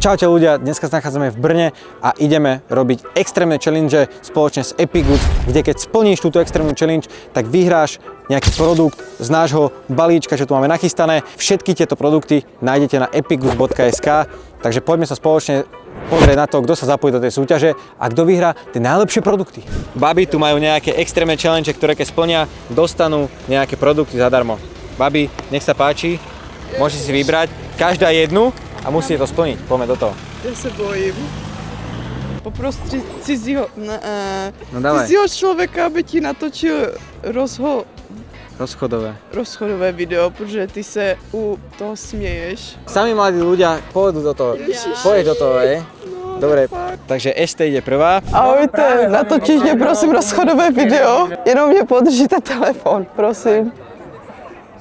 Čaute ľudia, dneska sa nachádzame v Brne a ideme robiť extrémne challenge spoločne s Epic Goods, kde keď splníš túto extrémnu challenge, tak vyhráš nejaký produkt z nášho balíčka, čo tu máme nachystané. Všetky tieto produkty nájdete na epicgoods.sk, takže poďme sa spoločne pozrieť na to, kto sa zapojí do tej súťaže a kto vyhrá tie najlepšie produkty. Babi tu majú nejaké extrémne challenge, ktoré keď splnia, dostanú nejaké produkty zadarmo. Babi, nech sa páči, môžete si vybrať každá jednu a musíte to splniť. Poďme do toho. Já se bojím. Poprostřed cizího člověka, aby ti natočil rozchodové video, protože ty se u toho směješ. Sami mladí ľudia pôjdu do toho. Pôjdeš do toho, hej? No, dobre, takže Este ide prvá. Ahojte, natočíš mě prosím rozchodové video, jenom mě podržíte telefon, prosím.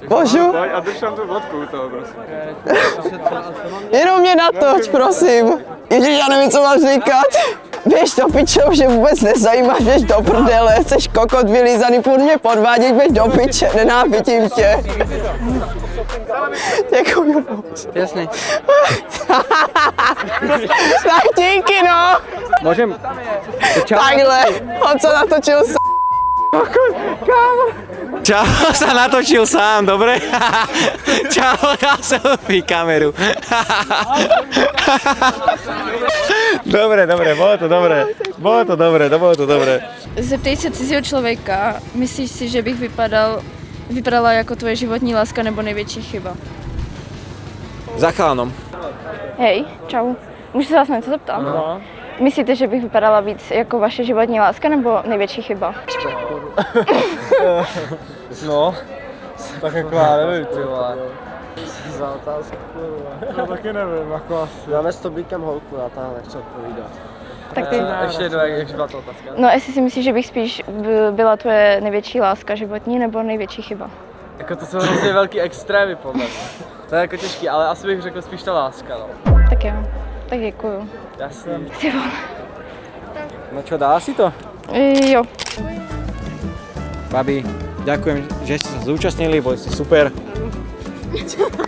Můžu? A držám tu vodku u toho, prosím. Jenom mě natoč, prosím. Ježiš, já nevím, co mám říkat. Běž do piče, už je vůbec nezajímáš, běž do prdele, jsi kokot vylízaný, furt mě podvádět, běž do piče, nenávidím tě. Děkuji moc. Jasne. Tak díky, no. Môžem? Takhle, on se natočil s***. Kámo. Čau, sa natočil sám, dobre? Čau, dal selfie kameru. Dobre, bolo to dobré. Zeptej se cizího člověka, myslíš si, že bych vypadala jako tvoje životní láska nebo největší chyba? Za chalanom. Hej, čau. Můžu se vás na něco zeptat? No. Myslíte, že bych vypadala víc jako vaše životní láska nebo největší chyba? No, tak jako já nevím, ty vole. Za otázku, já taky nevím, jako asi. Máme s Toblíkem holku, já tam nechci odpovídat. Tak ty. Ještě jednou, jak byla to otázka? No, jestli si myslíš, že bych spíš byla tvoje největší láska životní nebo největší chyba? Jako to jsou hrozně velký extrémy podle mě. To je jako těžký, ale asi bych řekl spíš ta láska, no. Tak jo, tak děkuju. Jasný. Ty vole. No čo, dala si to? Jo. Babi, ďakujem, že ste sa zúčastnili, boli ste super.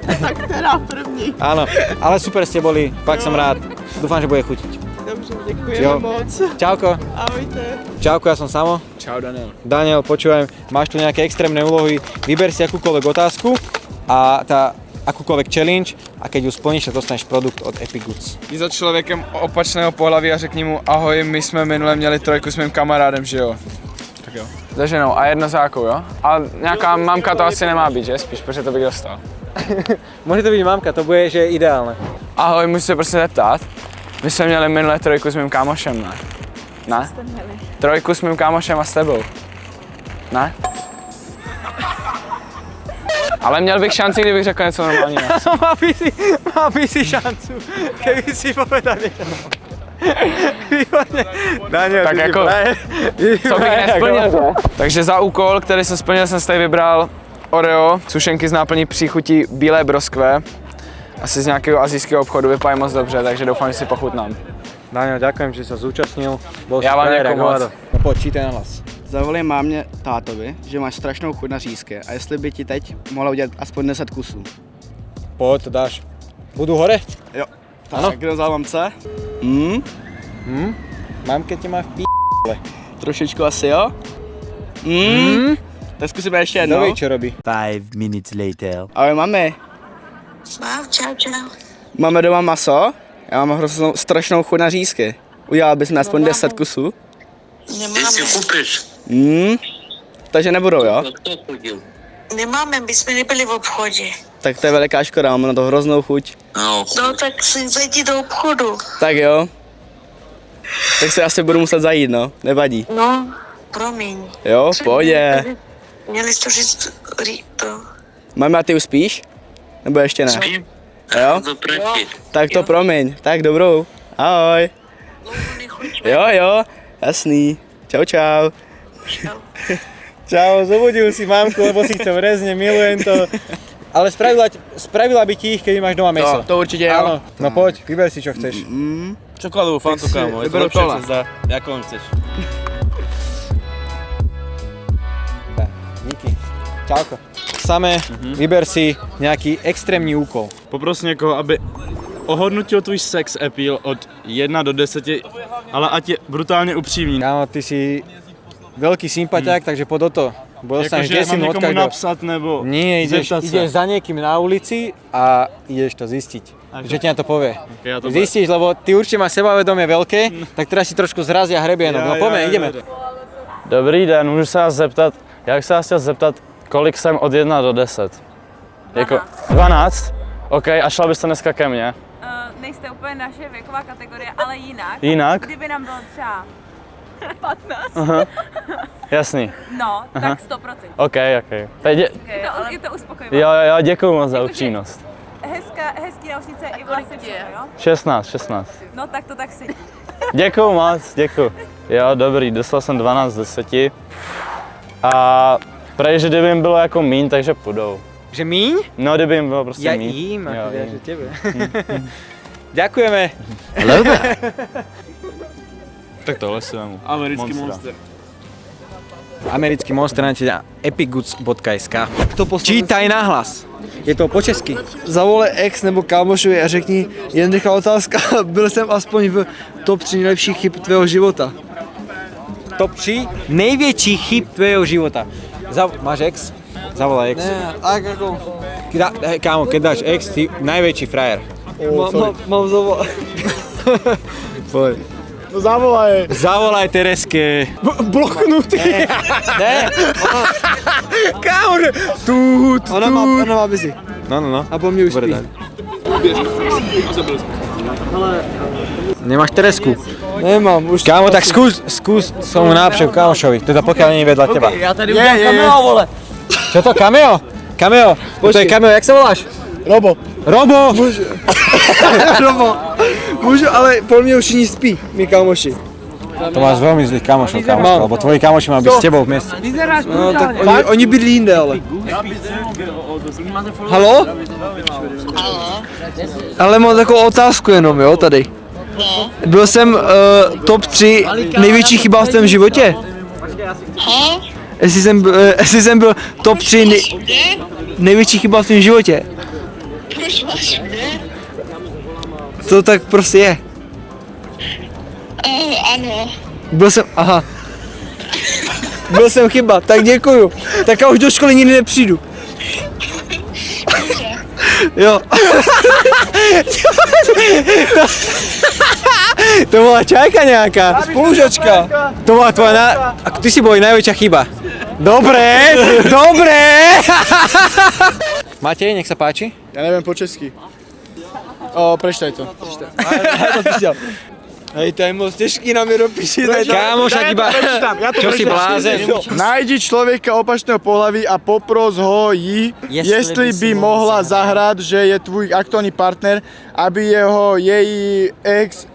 Tak teda první. Áno, ale super ste boli, fakt som rád. Dúfam, že bude chutiť. Dobře, děkujeme Jo. moc. Čauko. Ahojte. Čauko, ja som Samo. Čau Daniel. Daniel, počúvaj, máš tu nejaké extrémne úlohy, vyber si akúkoľvek otázku a akúkoľvek challenge a keď ju splníš, tak dostaneš produkt od Epic Goods. Jdi za člověkem opačného pohlaví a řekni mu ahoj, my jsme minule měli trojku s mým kamarádem, že jo? Tak jo. Za ženou a jednozákou, jo? A nějaká mamka to asi nemá být, že? Spíš, protože to bych dostal. Môže to byť mamka, to bude, že je ideálne. Ahoj, můžu se prostě zeptat? My jsme měli minule trojku s mým kámošem, ne? Ne? Trojku s mým kámošem a s tebou. Ne? Ale měl bych šanci, kdybych řekl něco normálního. Má by si šancu, keby si povedal niečo. Výborně. Daniel, Tak jako, co bych nesplnil, že? Takže za úkol, který jsem splnil, jsem si tady vybral Oreo, sušenky z náplní příchutí bílé broskve. Asi z nějakého asijského obchodu, vypadají moc dobře, takže doufám, že si pochutnám. Daniel, ďakujem, že sa zúčastnil. Bol Já si vám frajer, děkuju ako moc. hovado. No poď, čítaj na hlas. Zavolej mámě tátovi, že máš strašnou chuť na řízky a jestli by ti teď mohla udělat aspoň 10 kusů. Poď, to dáš. Budú hore? Jo. Ano. Tak kdo vzal mamce? Mamke ti má v pí... Trošičku asi jo? Tak zkusíme ještě Kto jednou. vie, čo robí? 5 minutes later. Ahoj mami. Čau. Máme doma maso? Já mám strašnou chuť na řízky. Udělala bys mi aspoň 10 kusů? Takže nebudou, jo? Nemáme, my jsme nebyli v obchodě. Tak to je veliká škoda, mám na to hroznou chuť. No tak si zajdi do obchodu. Tak jo. Tak se asi budu muset zajít, no. Nevadí. No, promiň. Jo, v pohodě. Měli jsi to říct to. Mami, a ty už spíš? Nebo ještě ne? Spím. Jo? Tak to promiň. Tak dobrou. Ahoj. Jo, jasný. Čau. Čau, zobudil si mamku, lebo si chce vrezne, milujem to. Ale spravila by ti ich, keď máš doma mäso. To určitě jo. Áno, no poď, vyber si, čo chceš. Čokoládovou fantu, kámo, je to vyberu lepšie tohle. přes za, jakou chceš. Díky. Čauko. Samé, vyber si nejaký extrémny úkol. Poprosím někoho, aby ohodnotil tvůj sex appeal od 1 do 10, ale ať je brutálně upřímný. Kámo, ty si veľký sympatiák, takže pod to. Bol sa Jakože mám někomu napsat nebo Nie, zeptat se. ideš za niekým na ulici a ideš to zistiť. Že ti na to povie. Okay, Zistíš, lebo ty určite máš sebavedomie veľké, tak teraz si trošku zrazia hrebienok. No poďme, ideme. Dobrý den, můžu se vás zeptat, já bych se vás chtěl zeptat, kolik jsem od 1 do 10? 12. Jako 12? OK, a šla byste dneska ke mně? Nejste úplně naše věková kategorie, ale jinak. Jinak? Kdyby nám bylo třeba 15. Aha. Jasný. No, Aha. tak 100%. OK. Teď Je to uspokojivé. jo, děkuju moc za upřímnost. Hezký náušnice i vlasy, jo? 16. No tak to tak si. Děkuju moc, děkuju. Jo, dobrý, dostal jsem 12 z 10. A prej, že kdyby jim bylo jako míň, takže půjdou. Že míň? No, kdyby jim bylo prostě Ja míň. jím, Jo, ako ja, jím. že tebe. Ďakujeme. Tak tohle si vemu. Americký monster. Americký monster nájdete na epigoods.sk. Čítaj nahlas. Je to po česky. Zavolej ex nebo kámošovi a řekni, jednoduchá otázka, byl jsem aspoň v top 3 nejlepších chyb tvého života. Top 3 nejväčších chyb tvojho života. Máš ex? Zavolaj ex. Tak jako, Kámo, keď dáš ex, ty najväčší frajer. mám zavolať. Poď. No zavolaj. Zavolaj Tereske. Bloknutý. Ne. Kámo, že tut. Ona má busy. No. A po mne už spí. Nemáš Teresku? Nemám, už. Kámo, tak skús svojmu najlepšiemu kámošovi, teda pokiaľ nie je vedľa teba. Ja tady uvidím kameo, vole. Čo to, cameo? Cameo? To je cameo, jak sa voláš? Robo. Robo! Robo. Môžu, ale po mne už ní spí, my kámoši. To máš veľmi zlých kamošov, lebo tvoji kamoši majú byť s tebou v mieste. No tak oni bydlí jinde, ale. Haló? Ale mám takovou otázku jenom, jo, tady. Byl jsem top 3 největší chyba v tvém životě? Jestli jsem byl top 3 největší chyba v tvém životě? Proč máš mě? To tak prostě je. Ano. Byl jsem, aha. Byl jsem chyba, tak děkuju. Tak já už do školy nikdy nepřijdu. Jo. To bola čajka nejaká. Spolužačka. To bola tvoja A ty si bol najväčšia chyba. Dobre. Matej, nech sa páči. Ja neviem po česky. Prečtaj to. Hej, to je moc těžký na mě dopíši. Kámoša iba. Čo si blázen? Najdi človeka opačného pohlaví a popros ho jestli by mohla zahrať, že je tvůj aktuálny partner, aby jej ex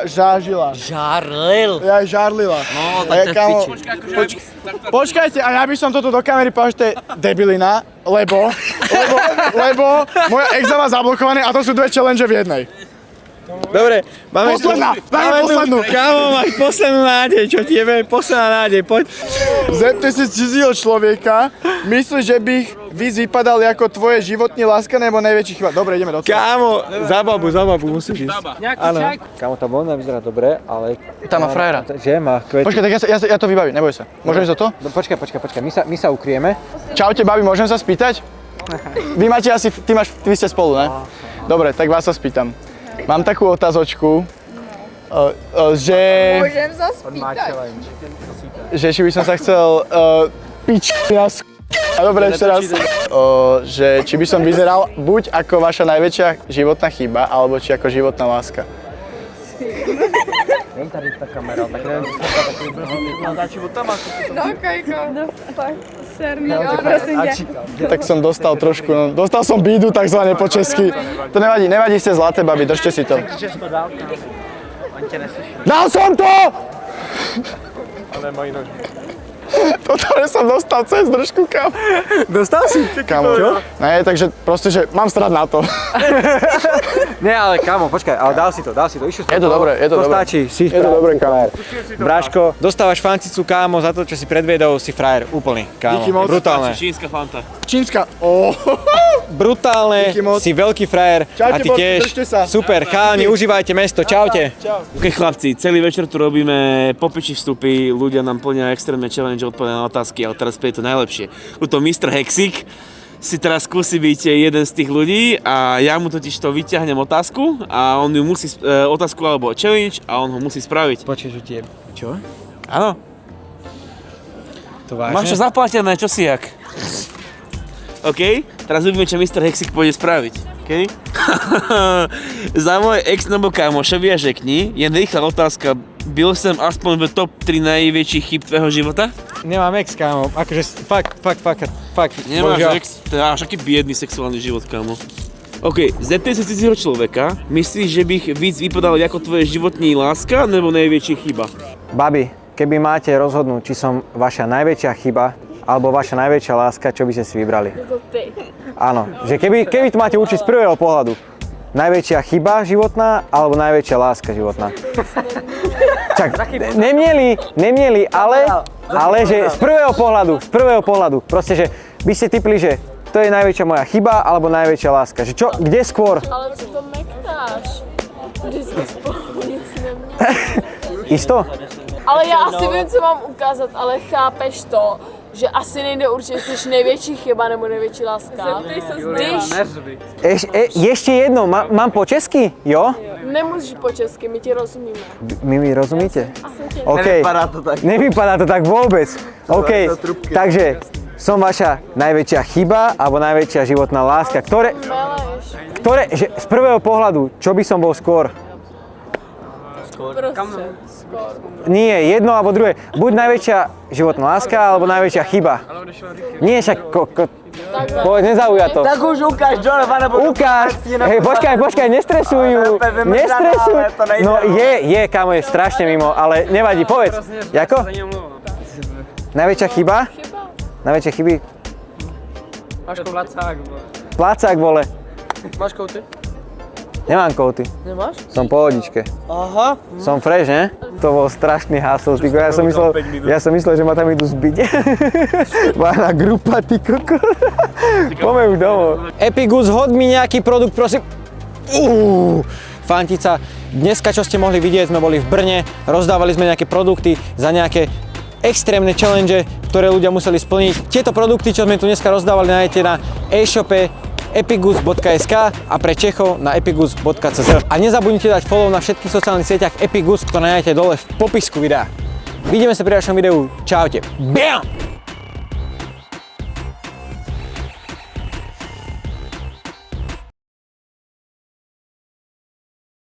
zažila. Žárlila. No, tak to je piči. Počkajte, a ja by som toto do kamery povedal, že to je debilina, lebo moja exa má zablokované a to sú dve challenge v jednej. Dobre, máme Poslednú. Kámo, máš poslednú nádej, čo ti je posledná nádej, poď. Zeptej si cizího človeka, myslíš, že bych víc vypadal ako tvoje životní láska nebo najväčší chyba? Dobre, ideme do toho. Kámo, za babu musíš ísť. Áno. Kámo, tá blonda vyzerá dobre, ale... Tam má frajera. Že má kvety. Počkaj, tak ja to vybavím, neboj sa. Môžem ísť do toho? No, počkaj, my sa ukryjeme. Čaute, babi, môžem sa spýtať? Vy máte asi, vy ste spolu, ne? Dobre, tak vás sa spýtam. Mám takú otázočku, že... Môžem sa spýtať. Že či by som sa chcel Dobre, ešte raz. Že či by som vyzeral buď ako vaša najväčšia životná chyba, alebo či ako životná láska. No, Kajko, no fakt, serný, prosím ťa. Tak som dostal trošku, dostal som bídu takzvané po česky. To nevadí, ste zlaté, babi, držte si to. Dal som to! Toto som dostal cez držku, kámo. Dostal si? Kámo. Čo? Ne, takže proste, že mám strať na to. Nie, ale kámo, počkaj, ale dal si to, išlo Je to dobré, je to dobré. stačí, si je to dobré, kamer. Braško, dostávaš fancicu, kámo, za to, čo si predviedol, si frajer, úplný, kámo. Díky moc. Brutálne. Čínska fanta. Čínska. Brutálne, Díky moc. si veľký frajer a Čaute, ty borci, tiež. držte sa. Super, chalani, užívajte mesto, čaute. Ok chlapci, celý večer tu robíme popiči vstupy, ľudia nám plnia extrémne challenge, odpovedia na otázky, ale teraz je to najlepšie. Tuto Mr. Hexik si teraz skúsi byť jeden z tých ľudí a ja mu totiž to vyťahnem otázku a on ju musí, otázku alebo challenge a on ho musí spraviť. Počkej, že ti je... Čo? Áno, To vážne? máš to zaplatené, čo si jak? OK, teraz uvidíme, čo Mr. Hexik pôjde spraviť. OK? Za môj ex nebo kámošovi a řekni, jen rýchla otázka. Byl jsem aspoň v top 3 najväčších chyb tvého života? Nemám ex, kámo, akože fakt. Nemáš bohužiaľ. ex? To je až aký biedný sexuálny život, kámo. OK, zeptej sa cudzího človeka, myslíš, že bych víc vypadal ako tvoje životní láska, nebo najväčšia chyba? Babi, keby máte rozhodnúť, či som vaša najväčšia chyba, alebo vaša najväčšia láska, čo by ste si vybrali? Áno, že keby to máte učiť z prvého pohľadu. Najväčšia chyba životná, alebo najväčšia láska životná? Čak, nemieli, ale že z prvého pohľadu, proste, že by ste tipli, že to je najväčšia moja chyba, alebo najväčšia láska, že čo, kde skôr? Ale co to meknáš? Vždycky spolu nic neměl. Isto? Ale já asi vím, co mám ukázat, ale chápeš to, že asi nejde určitě, jsi největší chyba nebo největší láska. Zeptej se Ešte jedno, mám po česky, jo? Nemůžeš po česky, my ti rozumíme. My mi rozumíte? OK. Nevypadá to tak vôbec. OK, takže som vaša najväčšia chyba alebo najväčšia životná láska, že z prvého pohľadu, čo by som bol skôr? Nie, jedno alebo druhé. Buď najväčšia životná láska alebo najväčšia chyba. Nie, však povedz, nezauja to. Tak už ukáž, Jonathan, Ukáž! Hej, počkaj, nestresujú. No je, kámo, je strašne mimo, ale nevadí, povedz. Jako? Najväčšia chyba? Najväčšie chyby? Máš placák, Plácák, vole. Máš kouty? Nemám kouty. Nemáš? Som po pohodičke. Aha. Som fresh, ne? To bol strašný hustle, tyko. Ja som myslel, že ma tam idú zbiť. Vána grupa, ty koko. Poďme už domov. Epigus, hod mi nejaký produkt, prosím. Fantica, dneska, čo ste mohli vidieť, sme boli v Brne, rozdávali sme nejaké produkty za nejaké extrémne challenge, ktoré ľudia museli splniť. Tieto produkty, čo sme tu dneska rozdávali, nájdete na e-shope epigoods.sk a pre Čechov na epigoods.cz. A nezabudnite dať follow na všetkých sociálnych sieťach Epigoods, ktoré nájdete dole v popisku videa. Vidíme sa pri ďalšom videu. Čaute. Bam!